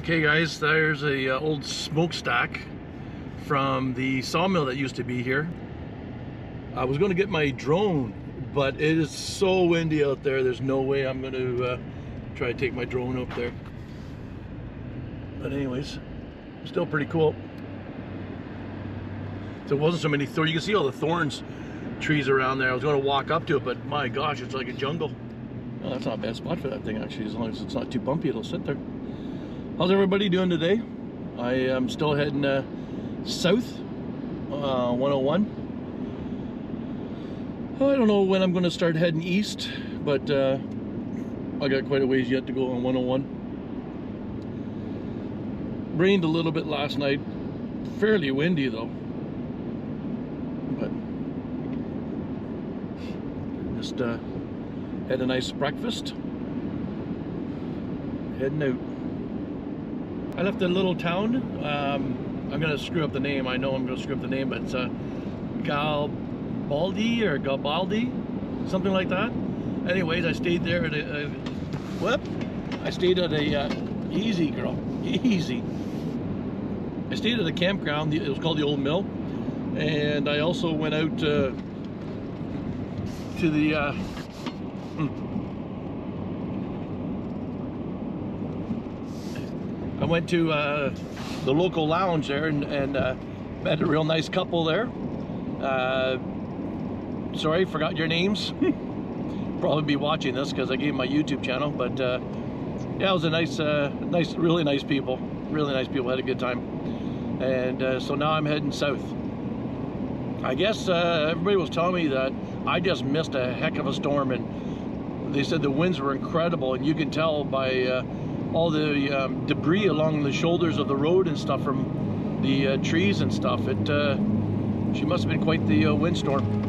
Okay guys, there's a old smokestack from the sawmill that used to be here. I was going to get my drone, but it is so windy out there, there's no way I'm going to try to take my drone up there. But anyways, still pretty cool. There wasn't so many thorns. You can see all the thorns trees around there. I was going to walk up to it, but my gosh, it's like a jungle. Oh, that's not a bad spot for that thing actually. As long as it's not too bumpy, it'll sit there. How's everybody doing today? I am still heading south, 101. I don't know when I'm going to start heading east, but I got quite a ways yet to go on 101. Rained a little bit last night, fairly windy though. But just had a nice breakfast. Heading out. I left a little town. I'm gonna screw up the name. I know I'm gonna screw up the name, but it's Garibaldi or Garibaldi, something like that. Anyways, I stayed there at a I stayed at a easy girl, easy. I stayed at a campground. It was called the Old Mill, and I also went out to the I went to the local lounge there and met a real nice couple there. Sorry, forgot your names. Probably be watching this because I gave my YouTube channel, but yeah, it was a nice, really nice people. Really nice people, had a good time. And so now I'm heading south. I guess everybody was telling me that I just missed a heck of a storm, and they said the winds were incredible, and you can tell by all the debris along the shoulders of the road and stuff from the trees and stuff. She must have been quite the windstorm.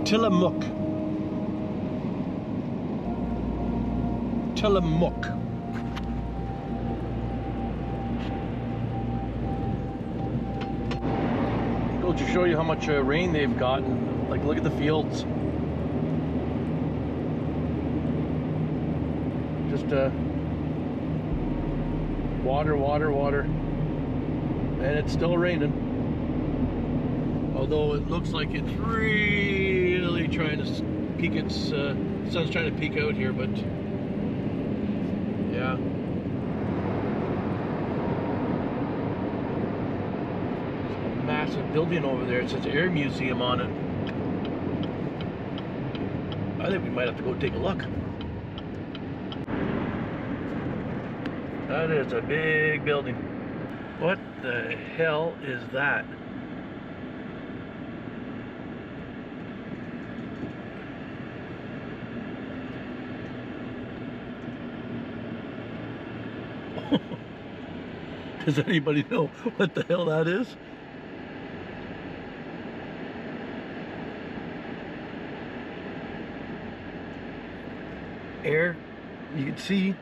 Tillamook. Tillamook. Go to show you how much rain they've gotten. Like, look at the fields. Just water, water, water. And it's still raining. Although it looks like it's really trying to peek its, sun's trying to peek out here, but yeah. It's a massive building over there. It says Air Museum on it. I think we might have to go take a look. That is a big building. What the hell is that? Does anybody know what the hell that is? Air, you can see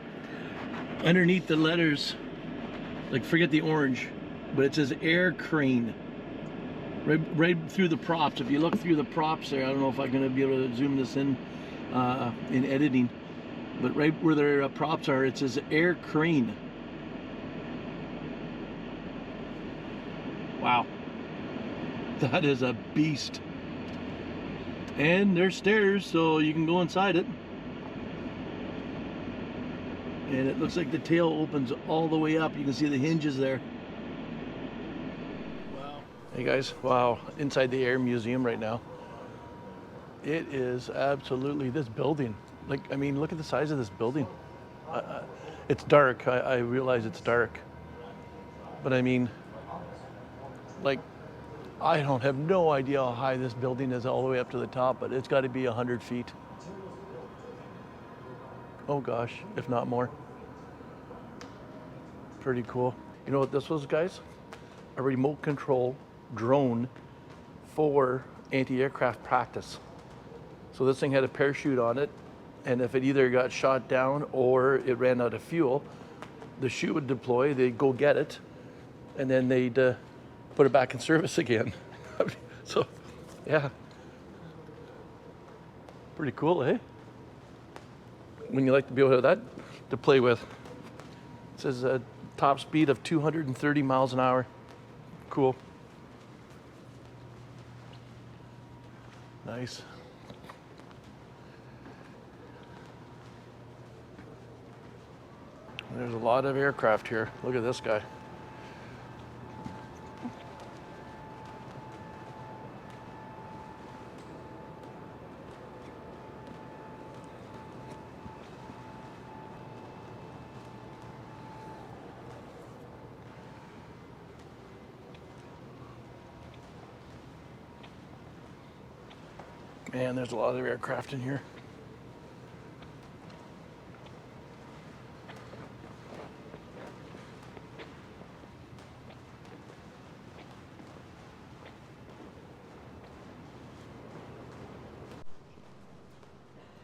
Underneath the letters, like forget the orange, but it says air crane. Right through the props. If you look through the props there, I don't know if I'm going to be able to zoom this in editing, but right where their props are, it says air crane. Wow, that is a beast. And there's stairs, so you can go inside it. And it looks like the tail opens all the way up. You can see the hinges there. Wow. Hey guys, wow, inside the Air Museum right now. It is absolutely, this building, like, I mean, look at the size of this building. It's dark, I realize it's dark. But I mean, like, I don't have no idea how high this building is all the way up to the top, but it's got to be 100 feet. Oh gosh, if not more. Pretty cool. You know what this was, guys? A remote control drone for anti-aircraft practice. So this thing had a parachute on it, and if it either got shot down or it ran out of fuel, the chute would deploy, they'd go get it, and then they'd put it back in service again. So, yeah. Pretty cool, eh? When you like to be able to have that to play with. It says a top speed of 230 miles an hour. Cool. Nice. There's a lot of aircraft here. Look at this guy. Man, there's a lot of aircraft in here.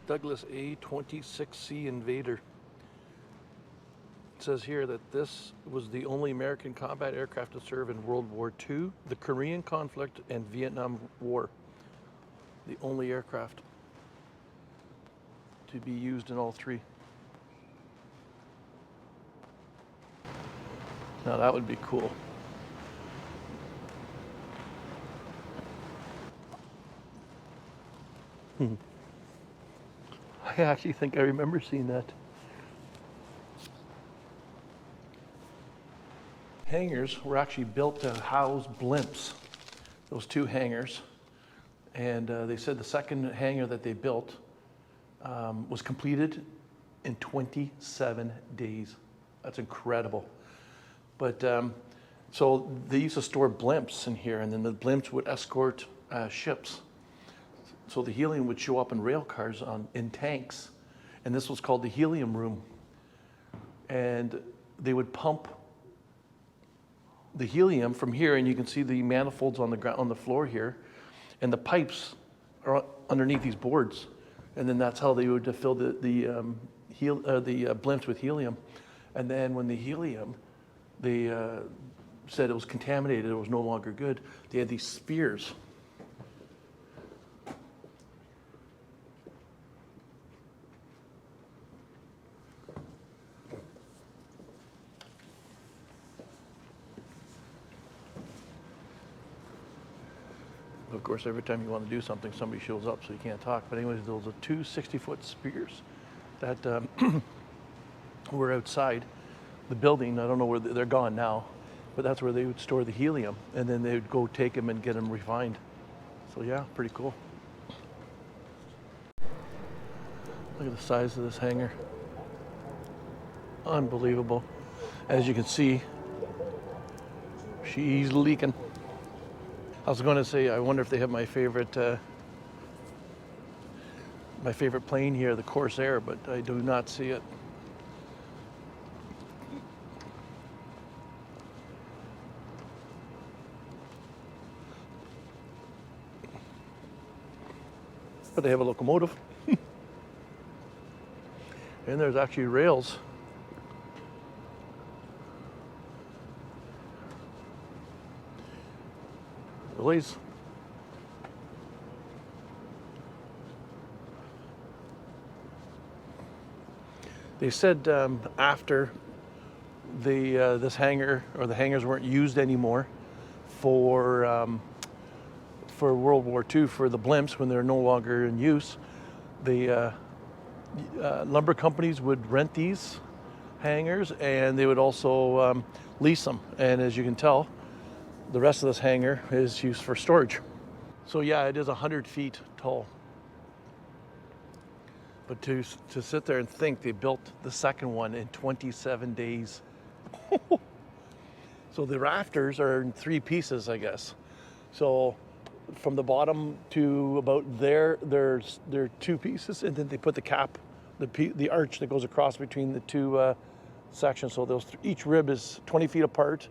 Douglas A-26C Invader. It says here that this was the only American combat aircraft to serve in World War II, the Korean conflict, and Vietnam War. The only aircraft to be used in all three. Now that would be cool. I actually think I remember seeing that. Hangars were actually built to house blimps, those two hangars. And they said the second hangar that they built was completed in 27 days. That's incredible. But so they used to store blimps in here, and then the blimps would escort ships. So the helium would show up in rail cars in tanks, and this was called the helium room. And they would pump the helium from here, and you can see the manifolds on the ground, on the floor here. And the pipes are underneath these boards, and then that's how they would fill the blimps with helium. And then when the helium, they said it was contaminated, it was no longer good, they had these spheres. Of course, every time you want to do something, somebody shows up, so you can't talk. But anyways, those are two 60-foot spears that were outside the building. I don't know where they're gone now, but that's where they would store the helium, and then they would go take them and get them refined. So yeah, pretty cool. Look at the size of this hangar. Unbelievable. As you can see, she's leaking. I was going to say, I wonder if they have my favorite plane here, the Corsair, but I do not see it. But they have a locomotive. And there's actually rails boys. They said after this hangar, or the hangars weren't used anymore for World War II, for the blimps when they're no longer in use, the lumber companies would rent these hangars, and they would also lease them. And as you can tell, the rest of this hangar is used for storage. So yeah, it is 100 feet tall. But to sit there and think they built the second one in 27 days. So the rafters are in 3 pieces, I guess. So from the bottom to about there, there are 2 pieces, and then they put the cap, the arch that goes across between the 2 sections. So those each rib is 20 feet apart,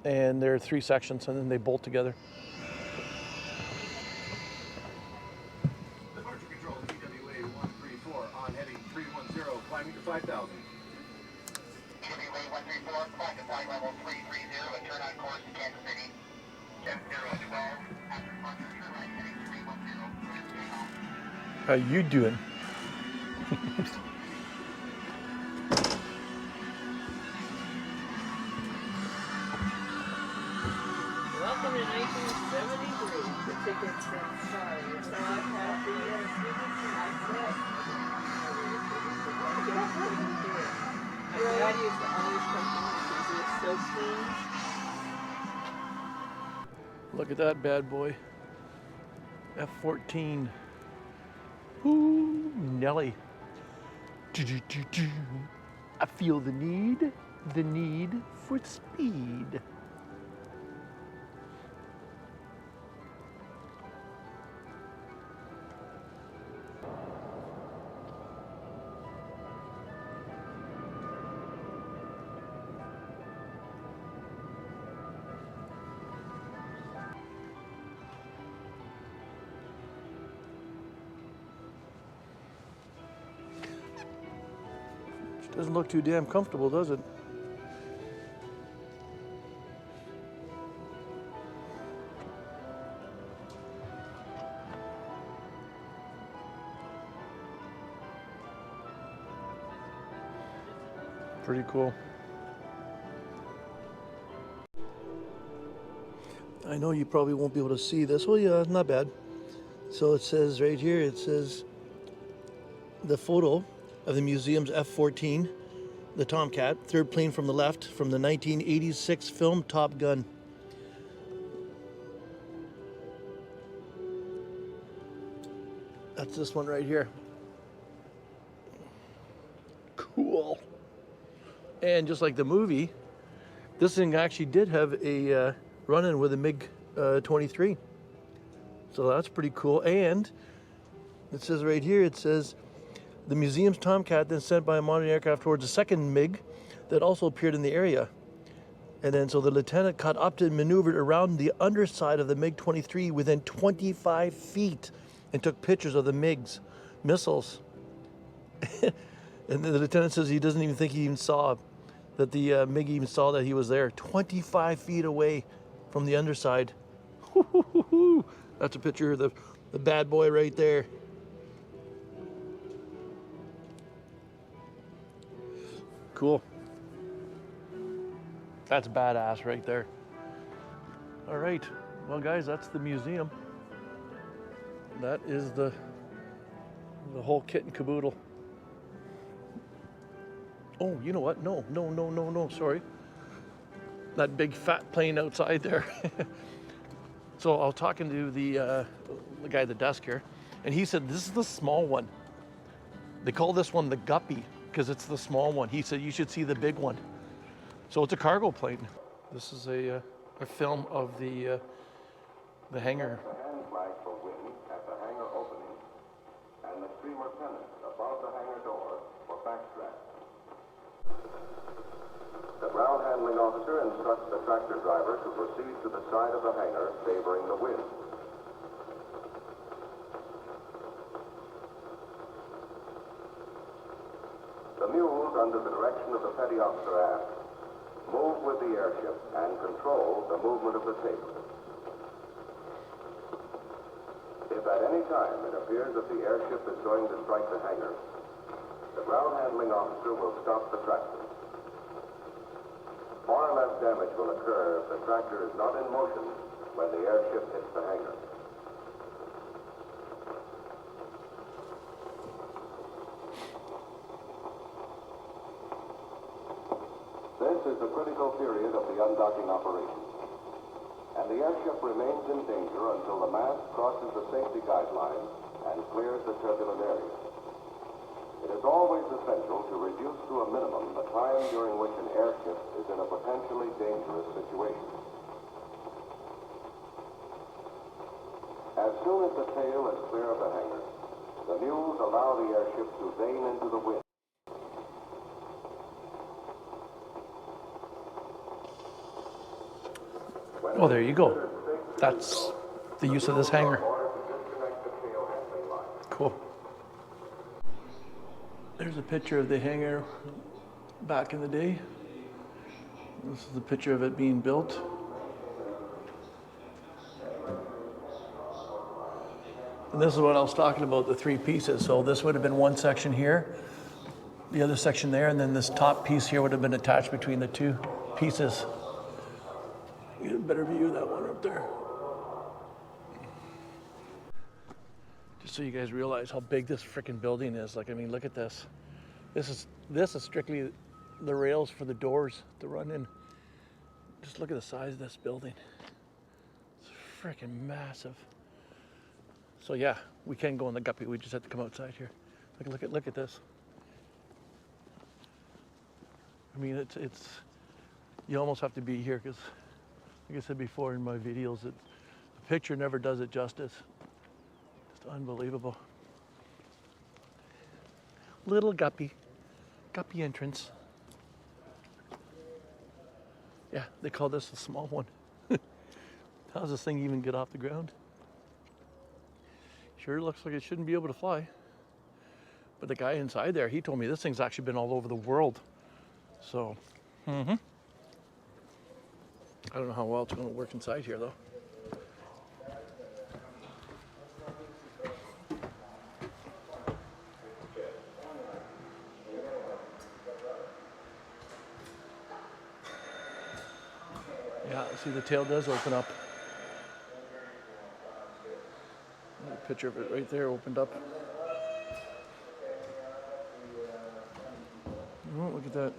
and there are 3 sections, and then they bolt together. Climbing to 5,000. TWA 134, climb to flight level 330 and turn on course to Kansas City. 7012, after departure, turn right heading 310, clear to take off. How you doing? Welcome to 1973. The tickets inside. So I've had the My dad used to always come to me because he was so clean. Look at that bad boy. F-14. Ooh, Nelly. I feel the need for speed. Doesn't look too damn comfortable, does it? Pretty cool. I know you probably won't be able to see this. Well, yeah, not bad. So it says right here, it says the photo of the museum's F-14, the Tomcat, 3rd plane from the left, from the 1986 film Top Gun. That's this one right here. Cool. And just like the movie, this thing actually did have a run-in with a MiG-23. So that's pretty cool. And it says right here, it says, the museum's Tomcat then sent by a modern aircraft towards a second MiG that also appeared in the area. And then so the lieutenant caught up and maneuvered around the underside of the MiG-23 within 25 feet and took pictures of the MiG's missiles. And the lieutenant says he doesn't even think he even saw that the MiG even saw that he was there. 25 feet away from the underside. That's a picture of the bad boy right there. Cool. That's badass right there. All right. Well, guys, that's the museum. That is the whole kit and caboodle. Oh, you know what? No. Sorry. That big fat plane outside there. So I was talking to the guy at the desk here, and he said this is the small one. They call this one the Guppy because it's the small one. He said you should see the big one. So it's a cargo plane. This is a film of the hangar. Hand flag for wind at the hangar opening, and the streamer pennant above the hangar door for backstrap. The ground handling officer instructs the tractor driver to proceed to the side of the hangar favoring the wind. The mules, under the direction of the petty officer aft, move with the airship and control the movement of the tape. any time it appears that the airship is going to strike the hangar, the ground handling officer will stop the tractor. Far less damage will occur if the tractor is not in motion when the airship hits the hangar. This is the critical period of the undocking operation, and the airship remains in danger until the mast crosses the safety guideline and clears the turbulent area. It is always essential to reduce to a minimum the time during which an airship is in a potentially dangerous situation. As soon as the tail is clear of the hangar, the mules allow the airship to vane into the wind. Oh, there you go. That's the use of this hangar. Cool. There's a picture of the hangar back in the day. This is the picture of it being built. And this is what I was talking about, the three pieces. So this would have been one section here, the other section there, and then this top piece here would have been attached between the two pieces. Get a better view of that one up there. Just so you guys realize how big this freaking building is. Like, I mean, look at this. This is strictly the rails for the doors to run in. Just look at the size of this building. It's freaking massive. So yeah, we can go in the Guppy. We just have to come outside here. Look at this. I mean, it's you almost have to be here because, like I said before in my videos, the picture never does it justice. Just unbelievable. Little Guppy entrance. Yeah, they call this the small one. How does this thing even get off the ground? Sure looks like it shouldn't be able to fly. But the guy inside there, he told me this thing's actually been all over the world. So, I don't know how well it's going to work inside here though. Yeah, see the tail does open up. A picture of it right there opened up. Oh, look at that.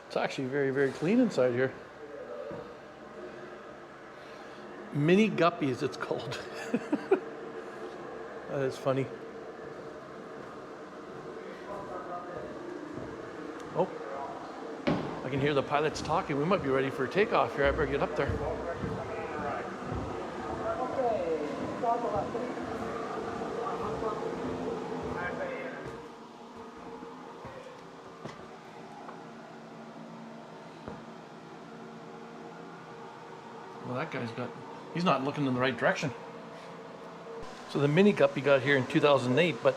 It's actually very, very clean inside here. Mini Guppies, it's called. That is funny. Oh, I can hear the pilots talking. We might be ready for a takeoff here. I better get up there. Well, that guy's he's not looking in the right direction. So the Mini Guppy got here in 2008, but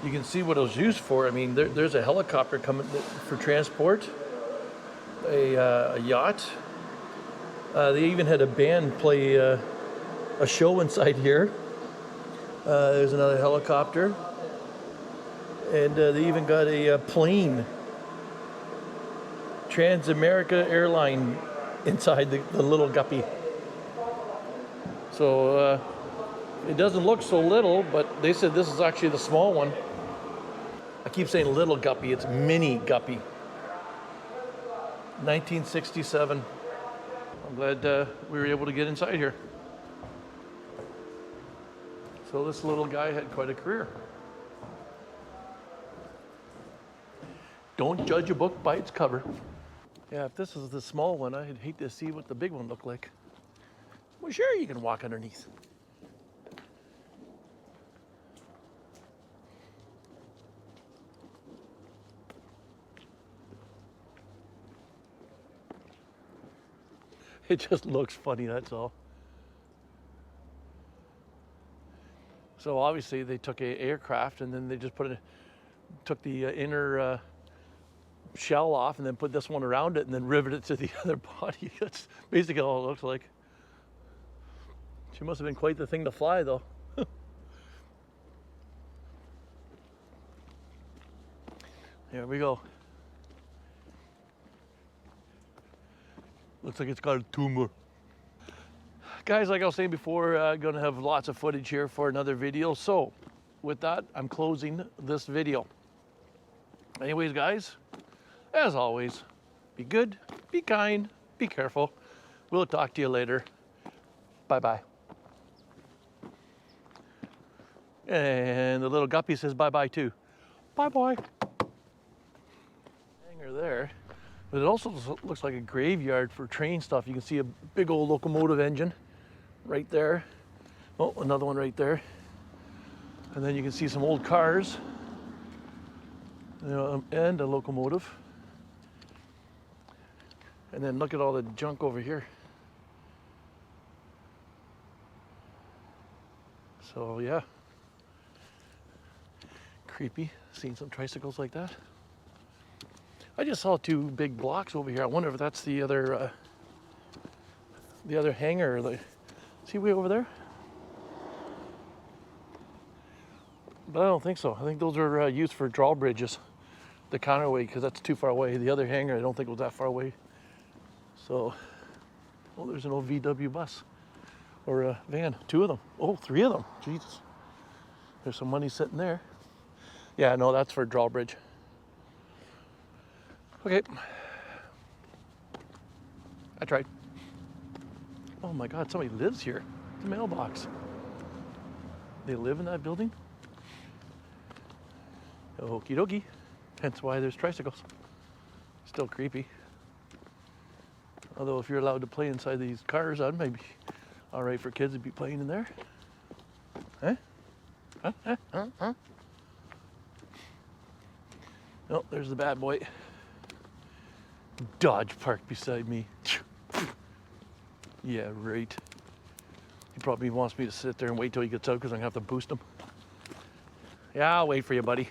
you can see what it was used for. I mean, there's a helicopter coming for transport, a yacht. They even had a band play a show inside here. There's another helicopter. And they even got a plane, Trans-America Airline, inside the little Guppy. So it doesn't look so little, but they said this is actually the small one. I keep saying little Guppy, it's Mini Guppy. 1967. I'm glad we were able to get inside here. So this little guy had quite a career. Don't judge a book by its cover. Yeah, if this is the small one, I'd hate to see what the big one looked like. Well, sure, you can walk underneath. It just looks funny, that's all. So obviously they took an aircraft and then they just put took the inner shell off and then put this one around it and then riveted it to the other body. That's basically all it looks like. She must have been quite the thing to fly though. There we go. Looks like it's got a tumor. Guys, like I was saying before, gonna have lots of footage here for another video. So with that, I'm closing this video. Anyways, guys, as always, be good, be kind, be careful. We'll talk to you later. Bye-bye. And the little Guppy says bye-bye too. Bye-bye. Hangar there. But it also looks like a graveyard for train stuff. You can see a big old locomotive engine right there. Oh, another one right there. And then you can see some old cars, you know, and a locomotive. And then look at all the junk over here. So yeah, creepy seeing some tricycles like that. I just saw two big blocks over here. I wonder if that's the other hangar. See way over there? But I don't think so. I think those are used for drawbridges, the counterweight, because that's too far away. The other hangar, I don't think was that far away. So, oh, there's an old VW bus or a van. Two of them. Oh, three of them. Jesus. There's some money sitting there. Yeah, no, that's for drawbridge. Okay. I tried. Oh my God, somebody lives here. The mailbox. They live in that building? Okie dokie. Hence why there's tricycles. Still creepy. Although if you're allowed to play inside these cars, that might be all right for kids to be playing in there. Huh? Huh? Huh? Huh? Huh? Oh, there's the bad boy. Dodge parked beside me. Yeah, right. He probably wants me to sit there and wait till he gets out because I'm gonna have to boost him. Yeah, I'll wait for you, buddy.